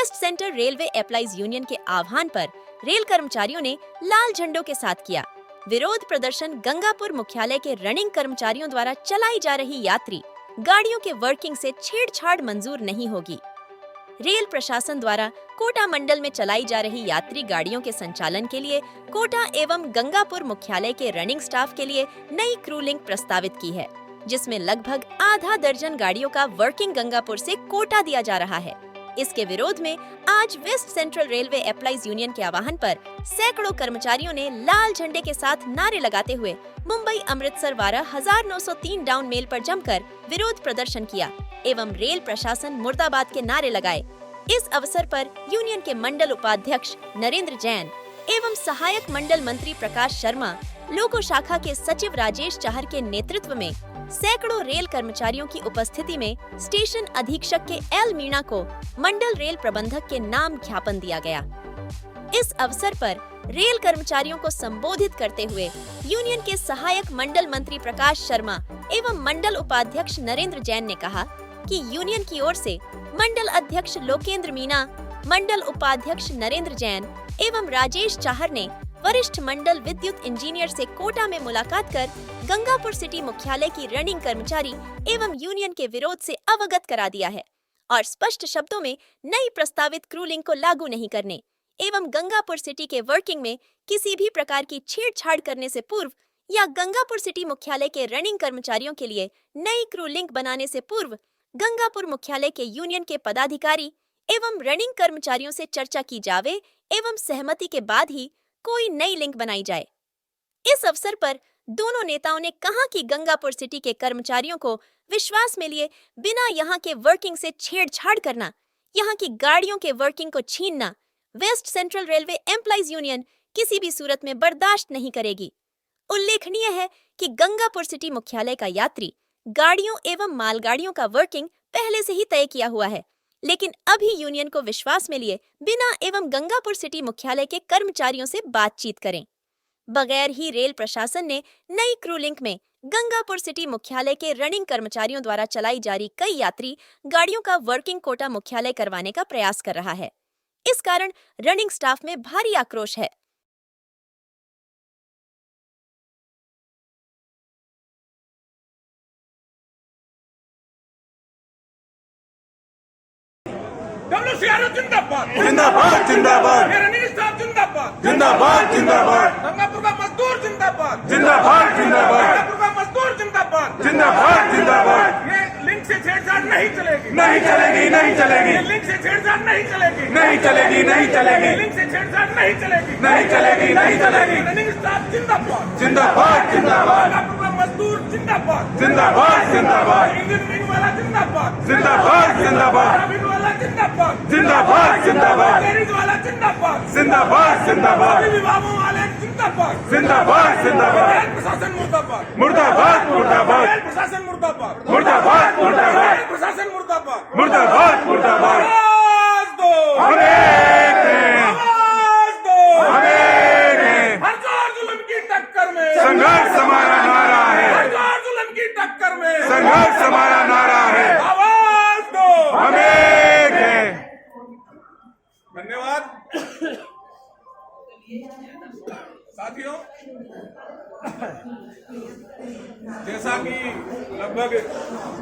Waste central railway employees Union के आह्वान पर रेल कर्मचारियों ने लाल झंडों के साथ किया विरोध प्रदर्शन। गंगापुर मुख्यालय के रनिंग कर्मचारियों द्वारा चलाई जा रही यात्री गाड़ियों के वर्किंग से छेड़छाड़ मंजूर नहीं होगी। रेल प्रशासन द्वारा कोटा मंडल में चलाई जा रही यात्री गाड़ियों के संचालन के लिए कोटा एवं गंगापुर मुख्यालय के रनिंग स्टाफ के लिए नई क्रू लिंक प्रस्तावित की है, जिसमें लगभग आधा दर्जन गाड़ियों का वर्किंग गंगापुर से कोटा दिया जा रहा है। इसके विरोध में आज West central railway employees Union के आह्वान पर सैकड़ों कर्मचारियों ने लाल झंडे के साथ नारे लगाते हुए मुंबई अमृतसर वारा 1903 डाउन मेल पर जमकर विरोध प्रदर्शन किया एवं रेल प्रशासन मुर्दाबाद के नारे लगाए। इस अवसर पर यूनियन के मंडल उपाध्यक्ष नरेंद्र जैन एवं सहायक मंडल मंत्री प्रकाश शर्मा, लोको शाखा के सचिव राजेश चाहर के नेतृत्व में सैकड़ों रेल कर्मचारियों की उपस्थिति में स्टेशन अधीक्षक के एल मीणा को मंडल रेल प्रबंधक के नाम ज्ञापन दिया गया। इस अवसर पर रेल कर्मचारियों को संबोधित करते हुए यूनियन के सहायक मंडल मंत्री प्रकाश शर्मा एवं मंडल उपाध्यक्ष नरेंद्र जैन ने कहा कि यूनियन की ओर से मंडल अध्यक्ष लोकेंद्र मीणा, मंडल उपाध्यक्ष नरेंद्र जैन एवं राजेश चाहर ने वरिष्ठ मंडल विद्युत इंजीनियर से कोटा में मुलाकात कर गंगापुर सिटी मुख्यालय की रनिंग कर्मचारी एवं यूनियन के विरोध से अवगत करा दिया है और स्पष्ट शब्दों में नई प्रस्तावित क्रू लिंक को लागू नहीं करने एवं गंगापुर सिटी के वर्किंग में किसी भी प्रकार की छेड़छाड़ करने से पूर्व या गंगापुर सिटी मुख्यालय के रनिंग कर्मचारियों के लिए नई क्रू लिंक बनाने से पूर्व गंगापुर मुख्यालय के यूनियन के पदाधिकारी एवं रनिंग कर्मचारियों से चर्चा की जावे एवं सहमति के बाद ही कोई नई लिंक बनाई जाए। इस अवसर पर दोनों नेताओं ने कहा कि गंगापुर सिटी के कर्मचारियों को विश्वास में लिए बिना यहां के वर्किंग से छेड़छाड़ करना, यहां की गाड़ियों के वर्किंग को छीनना west central railway employees union किसी भी सूरत में बर्दाश्त नहीं करेगी। उल्लेखनीय है कि गंगापुर सिटी मुख्यालय का यात्री गाड़ियों एवं मालगाड़ियों का वर्किंग पहले से ही तय किया हुआ है, लेकिन अभी यूनियन को विश्वास में लिए बिना एवं गंगापुर सिटी मुख्यालय के कर्मचारियों से बातचीत करें। बगैर ही रेल प्रशासन ने नई क्रू लिंक में गंगापुर सिटी मुख्यालय के रनिंग कर्मचारियों द्वारा चलाई जा रही कई यात्री गाड़ियों का वर्किंग कोटा मुख्यालय करवाने का प्रयास कर रहा है। इस कारण रनिंग स्टाफ में भारी आक्रोश है। जिंदाबाद जिंदाबाद जिंदाबाद, रनिंग स्टाफ जिंदाबाद जिंदाबाद जिंदाबाद, गंगापुर का मजदूर जिंदाबाद जिंदाबाद जिंदाबाद, गंगापुर का मजदूर जिंदाबाद जिंदाबाद जिंदाबाद। ये लिंक से छेड़छाड़ नहीं चलेगी, नहीं चलेगी, नहीं चलेगी, ये लिंक से छेड़छाड़ नहीं चलेगी, नहीं चलेगी, नहीं ये चलेगी, लिंक से छेड़छाड़ नहीं चलेगी, नहीं चलेगी, नहीं चलेगी। रनिंग स्टाफ जिंदाबाद जिंदाबाद जिंदाबाद, गंगापुर का मजदूर जिंदाबाद जिंदाबाद जिंदाबाद, इंजन विंग वाला जिंदाबाद जिंदाबाद जिंदाबाद, ट्रैफिक वाला जिंदाबाद जिंदाबाद जिंदाबाद, गैरेज वाला जिंदाबाद जिंदाबाद जिंदाबाद, सभी विभागों वाले जिंदाबाद जिंदाबाद जिंदाबाद, रेल प्रशासन मुर्दाबाद मुर्दाबाद मुर्दाबाद, रेल प्रशासन मुर्दाबाद मुर्दाबाद मुर्दाबाद, रेल प्रशासन मुर्दाबाद मुर्दाबाद मुर्दाबाद। आवाज दो, हम एक हैं, आवाज दो, हम एक हैं। हर जोर जुल्म की टक्कर में संघर्ष हमारा नारा है, हर जोर जुल्म की टक्कर में संघर्ष हमारा नारा है, आवाज दो। हम एक हैं। धन्यवाद साथियों। जैसा कि लगभग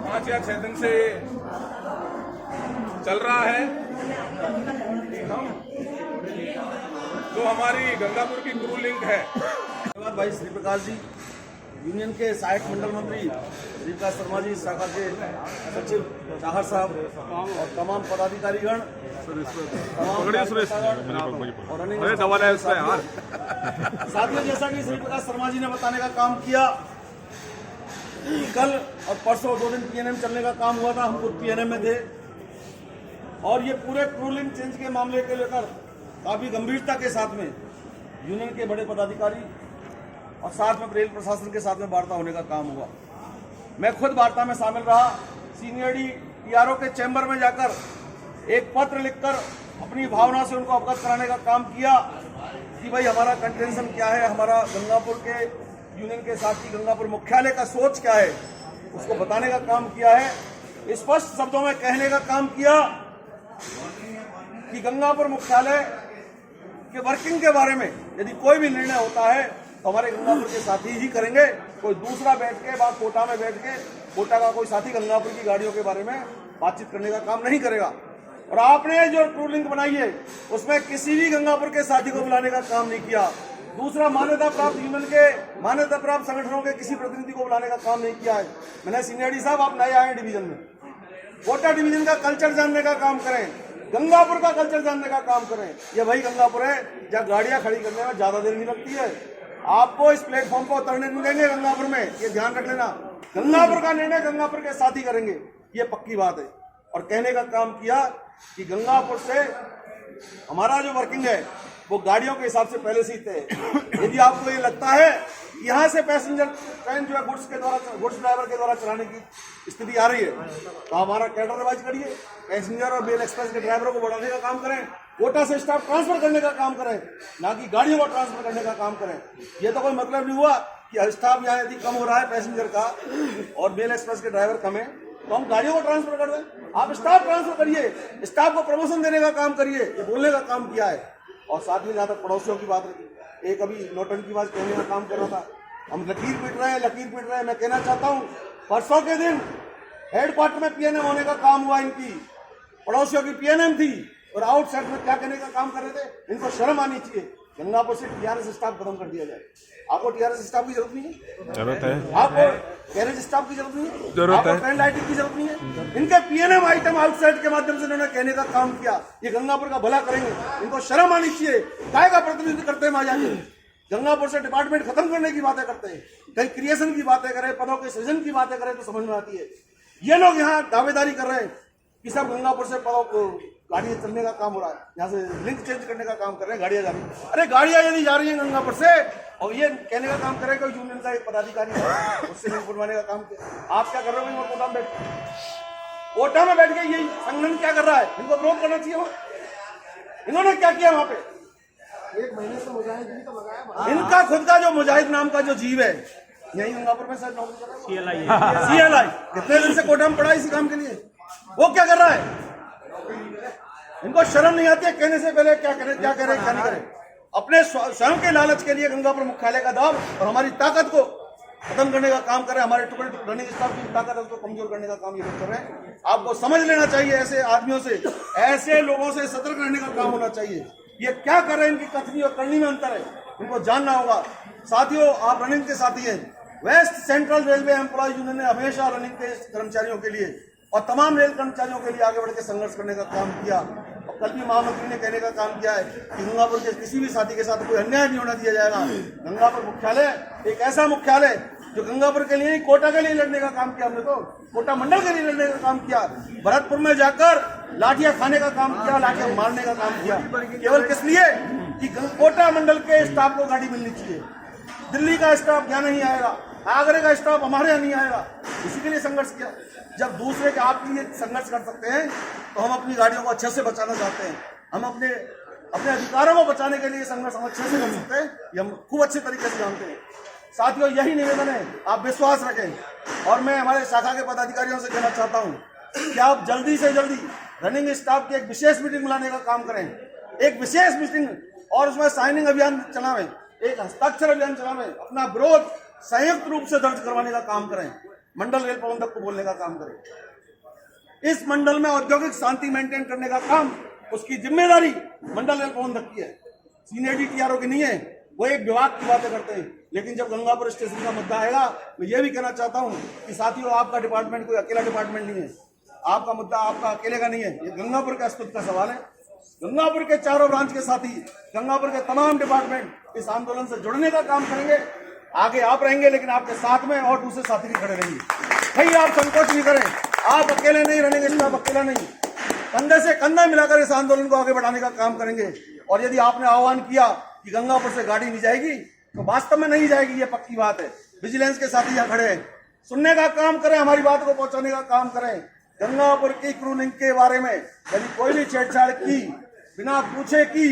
5 या 6 दिन से चल रहा है कि हम जो हमारी गंगापुर की क्रू लिंक है। धन्यवाद भाई श्री प्रकाश जी, यूनियन के सहायक मंडल मंत्री श्री प्रकाश शर्मा जी, शाखा के सचिव चाहर साहब और तमाम पदाधिकारीगण और साथियों, जैसा कि श्री प्रकाश शर्मा जी ने बताने का काम किया, कल और परसों 2 दिन पीएनएम चलने का काम हुआ था। हम खुद पीएनएम में थे और ये पूरे क्रू लिंक चेंज के मामले को लेकर काफी गंभीरता के साथ में यूनियन के बड़े पदाधिकारी और साथ में रेल प्रशासन के साथ में वार्ता होने का काम हुआ। मैं खुद वार्ता में शामिल रहा, सीनियर टीआरओ के चैम्बर में जाकर एक पत्र लिखकर अपनी भावना से उनको अवगत कराने का काम किया कि भाई हमारा कंटेंशन क्या है, हमारा गंगापुर के यूनियन के साथ ही गंगापुर मुख्यालय का सोच क्या है, उसको बताने का काम किया है। स्पष्ट शब्दों में कहने का काम किया कि गंगापुर मुख्यालय के वर्किंग के बारे में यदि कोई भी निर्णय होता है तो हमारे गंगापुर के साथी ही करेंगे। कोई दूसरा बैठ के बात कोटा में बैठ के कोटा का कोई साथी गंगापुर की गाड़ियों के बारे में बातचीत करने का काम नहीं करेगा। और आपने जो ट्रू लिंक बनाई है उसमें किसी भी गंगापुर के साथी को बुलाने का काम नहीं किया। दूसरा, मान्यता प्राप्त यूनियन के मान्यता प्राप्त संगठनों के किसी प्रतिनिधि को बुलाने का काम नहीं किया है। मैंने सीनियर साहब, आप नए आए हैं डिवीजन में, कोटा डिवीजन का कल्चर जानने का काम करें, गंगापुर का कल्चर जानने का काम करें। ये वही गंगापुर है जहाँ गाड़ियां खड़ी करने में ज्यादा देर नहीं लगती है। आपको इस प्लेटफॉर्म पर उतरने नहीं देंगे गंगापुर में, ये ध्यान रख लेना। गंगापुर का निर्णय गंगापुर के साथी करेंगे, ये पक्की बात है। और कहने का काम किया कि गंगापुर से हमारा जो वर्किंग है वो गाड़ियों के हिसाब से पहले से ही तय है। यदि आपको ये लगता है यहाँ से पैसेंजर ट्रेन जो है गुड्स ड्राइवर के द्वारा चलाने की स्थिति आ रही है तो हमारा कैडर रिवाइज करिए, पैसेंजर और मेल एक्सप्रेस के ड्राइवरों को बढ़ाने का काम करें, कोटा से स्टाफ ट्रांसफर करने का काम करें, ना कि गाड़ियों को ट्रांसफर करने का काम करें। ये तो कोई मतलब नहीं हुआ कि स्टाफ यहाँ यदि कम हो रहा है पैसेंजर का और मेल एक्सप्रेस के ड्राइवर कम है तो हम गाड़ियों को ट्रांसफर कर दें। आप स्टाफ ट्रांसफर करिए, स्टाफ को प्रमोशन देने का काम करिए, ये बोलने का काम किया है। और साथ में जहाँ तक पड़ोसियों की बात रही, एक अभी नौटंकीबाज कहने का काम कर रहा था, हम लकीर पीट रहे हैं। मैं कहना चाहता हूँ परसों के दिन हेडक्वार्टर में पीएनएम होने का काम हुआ, इनकी पड़ोसियों की पीएनएम थी और आउटसाइड में क्या कहने का काम कर रहे थे। इनको शर्म आनी चाहिए। गंगापुर से टीआरएस स्टाफ खत्म कर दिया जाए। आपको टीआरएस स्टाफ की जरूरत नहीं है, जरूरत है। आपको कैरेज स्टाफ की जरूरत नहीं है, जरूरत है। ट्रेन लाइटिंग की जरूरत नहीं है। इनके पीएनएम आइटम आउटसाइड के माध्यम से इन्होंने कहने का काम किया, ये गंगापुर का भला करेंगे। इनको शर्म आनी चाहिए। काय का प्रतिनिधित्व करते हैं माया जी, गंगापुर से डिपार्टमेंट खत्म करने की बातें करते हैं, कहीं क्रिएशन की बातें करें, पदों के सृजन की बातें करें तो समझ में आती है। ये लोग यहाँ दावेदारी कर रहे हैं कि सब गंगापुर से पदों गाड़ियां चलने का काम हो रहा है, यहाँ से लिंक चेंज करने का काम कर रहे हैं, गाड़ियां जा रही हैं। अरे गाड़ियां यदि जा रही हैं गंगापुर से और ये कहने का काम करेगा यूनियन का एक पदाधिकारी है उससे लिंक बनवाने का काम किया। आप क्या कर रहे हो? कोटा में बैठ के ये संगठन क्या कर रहा है? इनको विरोध करना चाहिए। इन्होंने क्या किया वहां पे? 1 महीने से मुजाहिद तो लगाया। इनका खुद का जो मुजाहिद नाम का जो जीव है यही गंगापुर में शायद नौकरी कर रहा है, CLI कितने दिन से कोटा में पड़ा इसी काम के लिए। वो क्या कर रहा है? इनको शर्म नहीं आती है कहने से पहले क्या करें, क्या करें, क्या नहीं करें। अपने स्वयं के लालच के लिए गंगापुर मुख्यालय का दाव और हमारी ताकत को खत्म करने का काम करें, हमारे टुकड़े रनिंग स्टाफ की ताकत है उसको कमजोर करने का काम ये लोग कर रहे हैं। आपको समझ लेना चाहिए, ऐसे आदमियों से, ऐसे लोगों से सतर्क रहने का काम होना चाहिए। ये क्या कर रहे हैं, इनकी कथनी और करनी में अंतर है, इनको जानना होगा। साथियों, आप रनिंग के साथी हैं। West central Railway Employ Union ने हमेशा रनिंग के कर्मचारियों के लिए और तमाम रेल कर्मचारियों के लिए आगे बढ़ के संघर्ष करने का काम किया। और कल भी महामंत्री ने कहने का काम किया है कि गंगापुर के किसी भी साथी के साथ कोई अन्याय नहीं होना दिया जाएगा। गंगापुर मुख्यालय एक ऐसा मुख्यालय जो गंगापुर के लिए, कोटा के लिए लड़ने का काम किया। हमने तो कोटा मंडल के लिए लड़ने का काम किया, भरतपुर में जाकर लाठियां खाने का काम किया, लाठियां मारने का काम किया। केवल किस लिए कि कोटा मंडल के स्टाफ को गाड़ी मिलनी चाहिए, दिल्ली का स्टाफ यहाँ नहीं आएगा, आगरे का स्टाफ हमारे यहाँ नहीं आएगा, इसी के लिए संघर्ष किया। जब दूसरे के आपके लिए संघर्ष कर सकते हैं तो हम अपनी गाड़ियों को अच्छे से बचाना चाहते हैं। हम अपने अधिकारों को बचाने के लिए संघर्ष हम अच्छे से कर सकते हैं, ये हम खूब अच्छे तरीके से जानते हैं। साथियों, यही निवेदन है, आप विश्वास रखें। और मैं हमारे शाखा के पदाधिकारियों से कहना चाहता हूँ कि आप जल्दी से जल्दी रनिंग स्टाफ की एक विशेष मीटिंग बुलाने का काम करें, एक विशेष मीटिंग, और उसमें साइनिंग अभियान चलावें, एक हस्ताक्षर अभियान चलावें, अपना विरोध संयुक्त रूप से दर्ज करवाने का काम करें, मंडल रेल प्रबंधक को बोलने का काम करें। इस मंडल में औद्योगिक शांति मेंटेन करने का काम, उसकी जिम्मेदारी मंडल रेल प्रबंधक की है, सीनियर DTRO की नहीं है। वो एक विभाग की बातें करते हैं, लेकिन जब गंगापुर स्टेशन का मुद्दा आएगा तो ये भी कहना चाहता हूँ कि साथियों, आपका डिपार्टमेंट कोई अकेला डिपार्टमेंट नहीं है, आपका मुद्दा आपका अकेले का नहीं है, ये गंगापुर के अस्तित्व का सवाल है। गंगापुर के चारों ब्रांच के साथी, गंगापुर के तमाम डिपार्टमेंट इस आंदोलन से जुड़ने का काम करेंगे। आगे आप रहेंगे, लेकिन आपके साथ में और दूसरे साथी भी खड़े रहेंगे। कहीं आप संकोच नहीं करें, आप अकेले नहीं रहेंगे, स्टाफ अकेला नहीं, कंधे से कंधा मिलाकर इस आंदोलन को आगे बढ़ाने का काम करेंगे। और यदि आपने आह्वान किया कि गंगापुर से गाड़ी नहीं जाएगी, तो वास्तव में नहीं जाएगी, ये पक्की बात है। विजिलेंस के साथी यहाँ खड़े हैं, सुनने का काम करें, हमारी बात को पहुंचाने का काम करें। गंगापुर की क्रू लिंक के बारे में यदि कोई भी छेड़छाड़ की, बिना पूछे की,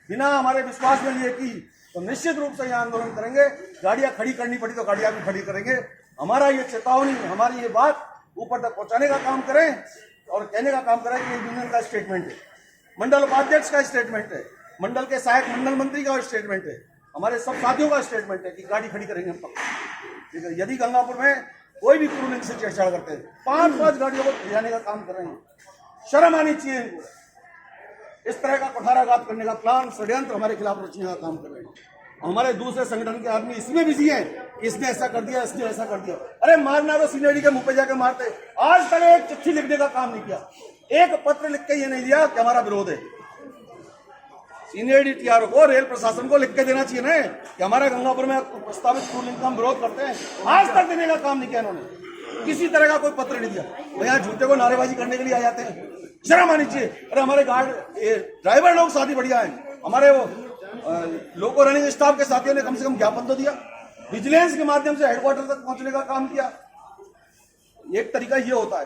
बिना हमारे विश्वास में लिए की, तो निश्चित रूप से यह आंदोलन करेंगे। गाड़ियां खड़ी करनी पड़ी तो गाड़ियां भी खड़ी करेंगे। हमारा ये चेतावनी, हमारी ये बात ऊपर तक पहुंचाने का काम करें और कहने का काम करें कि ये यूनियन का स्टेटमेंट है। मंडल उपाध्यक्ष का स्टेटमेंट है, मंडल के सहायक मंडल मंत्री का स्टेटमेंट है, हमारे सब साथियों का स्टेटमेंट है कि गाड़ी खड़ी करेंगे हम पक्का। ठीक है, यदि गंगापुर में कोई भी क्रू लिंक से छेड़छाड़ करते हैं, 5-5 गाड़ियों को भिजाने का काम कर रहे हैं, शर्म आनी चाहिए इनको। इस तरह का कुठाराघात करने का प्लान, षड्यंत्र हमारे खिलाफ रचने का काम कर रहे हैं। हमारे दूसरे संगठन के आदमी इसमें बिजी हैं, इसने ऐसा कर दिया, इसने ऐसा कर दिया। अरे मारना तो सीनेडी के मुंह पे जाके मारते। आज तक एक चिट्ठी लिखने का काम नहीं किया, एक पत्र लिख के ये नहीं दिया कि हमारा विरोध है। सीनियर टीआरओ को, रेल प्रशासन को लिख के देना चाहिए ना कि हमारा गंगापुर में प्रस्तावित क्रू लिंक का हम विरोध करते हैं। आज तक देने का काम नहीं किया इन्होंने, किसी तरह का कोई पत्र नहीं दिया। भैया झूठे को नारेबाजी करने के लिए आ जाते हैं, शर्म आनी चाहिए। अरे हमारे ड्राइवर लोग साथी बढ़िया है, हमारे वो लोको रनिंग स्टाफ के साथियों ने कम से कम ज्ञापन तो दिया, विजिलेंस के माध्यम से हेडक्वार्टर तक पहुंचने का काम किया। एक तरीका ये होता है।